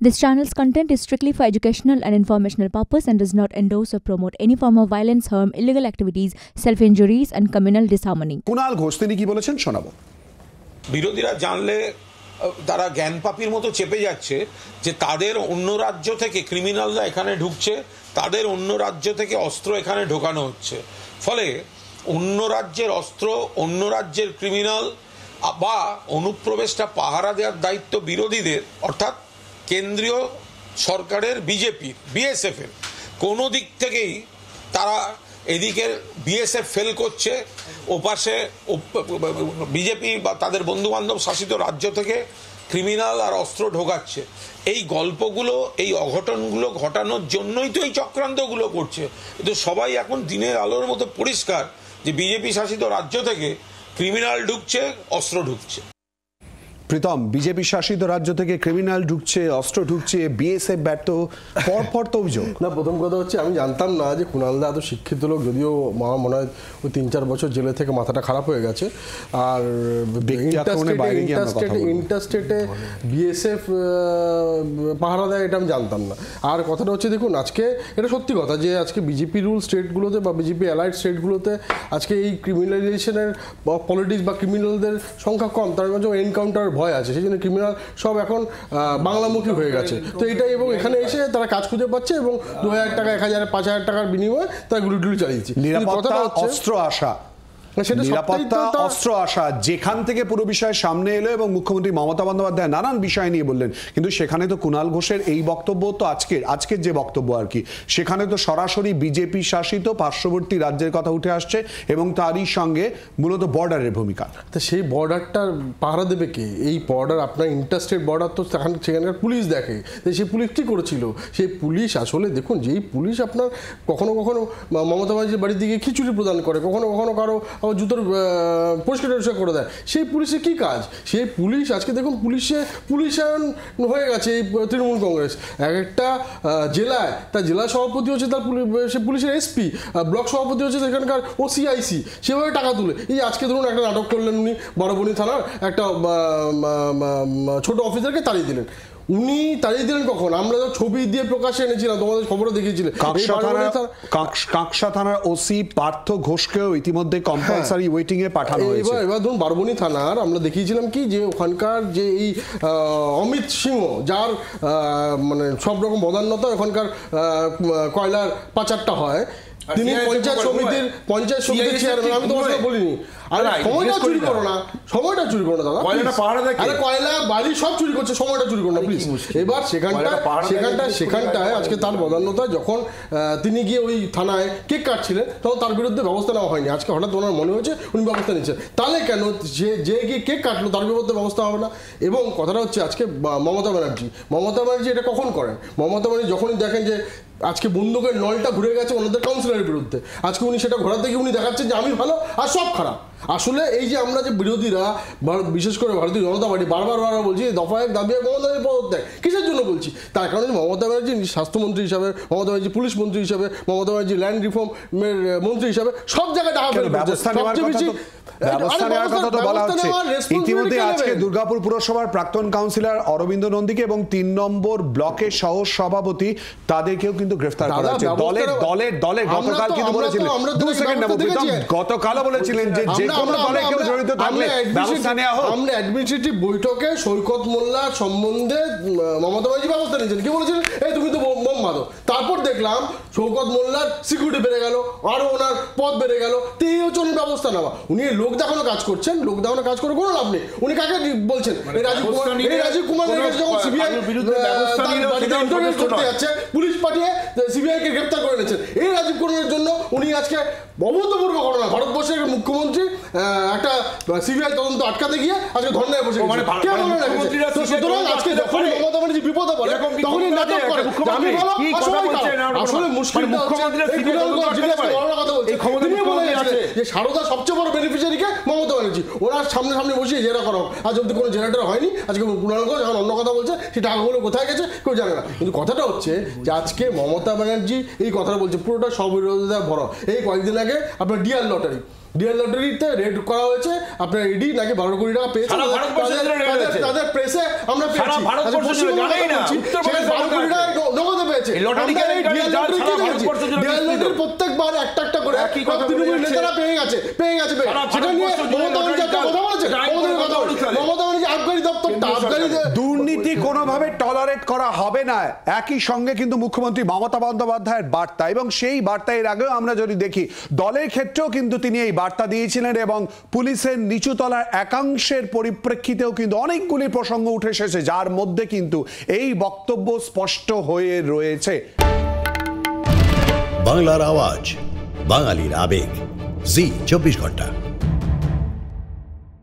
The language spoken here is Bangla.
This channel's content is strictly for educational and informational purpose and does not endorse or promote any form of violence, harm, illegal activities, self-injuries and communal disharmony. Kunal Ghosh তিনি কি বলেছেন শোনাবো। বিরোধীরা জানলে তারা জ্ঞানপাপীর মতো চেপে যাচ্ছে যে তাদের অন্য রাজ্য থেকে ক্রিমিনালরা এখানে ঢুকছে, তাদের অন্য রাজ্য থেকে অস্ত্র এখানে ঢোকানো হচ্ছে, ফলে অন্য রাজ্যের অস্ত্র, অন্য রাজ্যের ক্রিমিনাল বা অনুপ্রবেশটা পাহারা দেওয়ার দায়িত্ব বিরোধীদের, অর্থাৎ কেন্দ্রীয় সরকারের বিজেপির, বিএসএফের। কোনো দিক থেকেই তারা এদিকে বিএসএফ ফেল করছে, ওপাশে বিজেপি বা তাদের বন্ধুবান্ধব শাসিত রাজ্য থেকে ক্রিমিনাল আর অস্ত্র ঢোকাচ্ছে। এই গল্পগুলো, এই অঘটনগুলো ঘটানোর জন্যই তো এই চক্রান্তগুলো করছে। কিন্তু সবাই এখন দিনের আলোর মতো পরিষ্কার যে বিজেপি শাসিত রাজ্য থেকে ক্রিমিনাল ঢুকছে, অস্ত্র ঢুকছে। প্রীতম, বিজেপি শাসিত রাজ্য থেকে ক্রিমিনাল ঢুকছে, অস্ত্র ঢুকছে, বিএসএফ ব্যর্থ, পরপর তো অভিযোগ। না, প্রথম কথা হচ্ছে আমি জানতাম না যে কুণালদা এত শিক্ষিত লোক, যদিও আমার মনে হয় ওই 3-4 বছর জেলে থেকে মাথাটা খারাপ হয়ে গেছে। আর ইন্টারস্টেটে বিএসএফ পাহারা দেয় এটা আমি জানতাম না। আর কথাটা হচ্ছে দেখুন, আজকে এটা সত্যি কথা যে আজকে বিজেপি রুল স্টেটগুলোতে বা বিজেপি অ্যালাইড স্টেটগুলোতে আজকে এই ক্রিমিনালাইজেশনের পলিটিক্স বা ক্রিমিনালদের সংখ্যা কম, তার মধ্যে এনকাউন্টার ভয় আছে, সেই জন্য ক্রিমিনাল সব এখন বাংলামুখী হয়ে গেছে। তো এটাই, এবং এখানে এসে তারা কাজ খুঁজে পাচ্ছে এবং 2000 টাকা, 1000, 5000 টাকার বিনিময়ে তারা গুলি চালিয়েছে। নিরাপত্তা, অস্ত্র আসা, নিরাপত্তা, অস্ত্র আসা, যেখান থেকে পুরো বিষয় সামনে এলো এবং মুখ্যমন্ত্রী মমতা বন্দ্যোপাধ্যায় নানান বিষয় নিয়ে বললেন, কিন্তু সেখানে তো কুণাল ঘোষের এই বক্তব্য তো আজকের যে বক্তব্য আর কি, সেখানে তো সরাসরি বিজেপি শাসিত পার্শ্ববর্তী রাজ্যের কথা উঠে আসছে এবং তারই সঙ্গে মূলত বর্ডারের ভূমিকা। তো সেই বর্ডারটা পাহারা দেবে কে? এই বর্ডার আপনার ইন্টারস্টেট বর্ডার, তো সেখানকার পুলিশ দেখে। সেই পুলিশ কী করেছিল? সেই পুলিশ আসলে দেখুন, যেই পুলিশ আপনার কখনো কখনো মমতা ব্যানার্জির বাড়ির দিকে খিচুড়ি প্রদান করে, কখনো কখনো কারো জুতোর পরিষ্কার করে দেয়, সেই পুলিশের কী কাজ? সেই পুলিশ আজকে দেখুন পুলিশায়ন হয়ে গেছে এই তৃণমূল কংগ্রেস। এক একটা জেলায় তার জেলা সভাপতি হচ্ছে তার সে পুলিশের এসপি, ব্লক সভাপতি হচ্ছে সেখানকার ওসিআইসি, সেভাবে টাকা তুলে। এই আজকে ধরুন একটা নাটক করলেন উনি, বারবনী থানার একটা ছোট অফিসারকে তাড়িয়ে দিলেন। উনি তাড়িয়ে দিলেন কখন? আমরা তো ছবি দিয়ে প্রকাশে এনেছিলাম, তোমাদের খবরে দেখিয়েছিলেন। কাকসা থানার ওসি পার্থ ঘোষকেও ইতিমধ্যে কম্পালসারি ওয়েটিং এ পাঠানো হয়েছে। এবার ধরুন বারবনী থানার আমরা দেখিয়েছিলাম কি, যে ওখানকার যে এই অমিত সিংহ, যার মানে সব রকম বদান্যতা, ওখানকার কয়লার পাচারটা হয়, তিনি পঞ্চায়েত সমিতির চেয়ারম্যান। আমি তোমার কথা বলিনি, সময়টা চুরি করো না দাদা, আরে কয়লা বালি সব চুরি করছে, সময়টা চুরি করো না প্লিজ। এবার সেখানটায় আজকে তার বদান্যতা, যখন তিনি গিয়ে ওই থানায় কেক কাটছিলেন, তখন তার বিরুদ্ধে ব্যবস্থা নেওয়া হয়নি। আজকে হঠাৎ ওনার মনে হয়েছে উনি ব্যবস্থা নিচ্ছেন। তাহলে কেন যে গিয়ে কেক কাটলো তার বিরুদ্ধে ব্যবস্থা হবে না? এবং কথাটা হচ্ছে আজকে মমতা ব্যানার্জি এটা কখন করেন? মমতা ব্যানার্জি যখনই দেখেন যে আজকে বন্দুকের নলটা ঘুরে গেছে ওনাদের কাউন্সিলরের বিরুদ্ধে, আজকে উনি সেটা ঘোরাতে গিয়ে উনি দেখাচ্ছেন যে আমি ভালো আর সব খারাপ। আসলে এই যে আমরা যে বিরোধীরা, বিশেষ করে ভারতীয় জনতা পার্টি বারবার বলছি দফা এক দাবি মমতা ব্যানার্জি পদত্যাগ, কিসের জন্য বলছি? তার কারণে মমতা ব্যানার্জি স্বাস্থ্যমন্ত্রী হিসাবে, মমতা ব্যানার্জি পুলিশ মন্ত্রী হিসাবে, মমতা ব্যানার্জি ল্যান্ড রিফর্মের মন্ত্রী হিসাবে সব জায়গায় ইতিমধ্যে আজকে দুর্গাপুর পুরসভার প্রাক্তন কাউন্সিলর অরবিন্দ নন্দীকে এবং 3 নম্বর ব্লকের সহ সভাপতি তাদেরকেও কিন্তু গ্রেফতার করা হয়েছে। দলের গতকাল কিন্তু বলেছিলেন, 2 সেকেন্ড নেব প্রীতম, গতকালও বলেছিলেন যে কোনো দলে কেউ জড়িত থাকলে ব্যবস্থা নেওয়া হোক। আমরা অ্যাডমিনিস্ট্রেটিভ বৈঠকে সৈকত মোল্লার সম্বন্ধে মমতা ব্যানার্জি ব্যবস্থা নিয়েছেন। কি বলেছিলেন? এই তুমি তো বোম মারো। তারপর দেখলাম সৈকত মোল্লার সিকিউরিটি বেড়ে গেল, আরো ওনার পদ বেড়ে গেল। তো এই হচ্ছে উনি ব্যবস্থা নেওয়া। উনি লোক দেখানো কাজ করছেন, লোক দেখানো কাজ করে কোনো লাভ নেই। উনি কাকে বলছেন? রাজীব কুমার যখন সিবিআই করতে যাচ্ছে, পুলিশ পাঠিয়ে সিবিআই কে গ্রেফতার করে নিয়েছেন। এই রাজীব কুমারের জন্য উনি আজকে অভূতপূর্ব ঘটনা, ভারতবর্ষের মুখ্যমন্ত্রী একটা সিবিআই তদন্ত আটকাতে গিয়ে আজকে ধর্নায় বসে সুতরাং আজকে যখন মমতা ব্যানার্জি বিপদে পড়ে তখনই নাটক করে। আসলে মুশকিলটা যে সারদা সবচেয়ে বড় বেনিফিশিয়ারিকে মমতা ব্যানার্জি, ওরা সামনে বসিয়ে জেরা করা হোক। আজ অব্দি কোনো জেরাটা হয়নি। আজকে কুণাল ঘোষ এখন অন্য কথা বলছে, সেই টাকাগুলো কোথায় গেছে কেউ জানে না। কিন্তু কথাটা হচ্ছে যে আজকে মমতা ব্যানার্জি এই কথাটা বলছে, পুরোটা স্ববিরোধিতা ভরা। এই কয়েকদিন আগে আপনার ডিয়ার লটারিতে রেড করা হয়েছে, আপনার ইডি নাকি 12 কোটি টাকা পেয়েছে তাদের প্রেসে আমরা পেয়েছি। হয়েছে, প্রত্যেকবার একটা একটা করে তৃণমূল নেতারা পেয়ে গেছে। সেটা নিয়ে মমতা ব্যানার্জি একটা কথা বলেছে, মমতা ব্যানার্জি আবগারি দপ্তরটা দুর্নীতি কোনোভাবে টলারেট করা হবে না, একই সঙ্গে কিন্তু মুখ্যমন্ত্রী মমতা বন্দ্যোপাধ্যায়ের বার্তা, এবং সেই বার্তা এর আগেও আমরা যদি দেখি দলের ক্ষেত্রেও কিন্তু তিনি এই বার্তা দিয়েছিলেন, এবং পুলিশের নিচুতলার একাংশের পরিপ্রেক্ষিতেও কিন্তু অনেকগুলি প্রসঙ্গ উঠে এসেছে যার মধ্যে কিন্তু এই বক্তব্য স্পষ্ট হয়ে রয়েছে। বাংলার আওয়াজ, বাঙালির আবেগ, জি 24 ঘন্টা।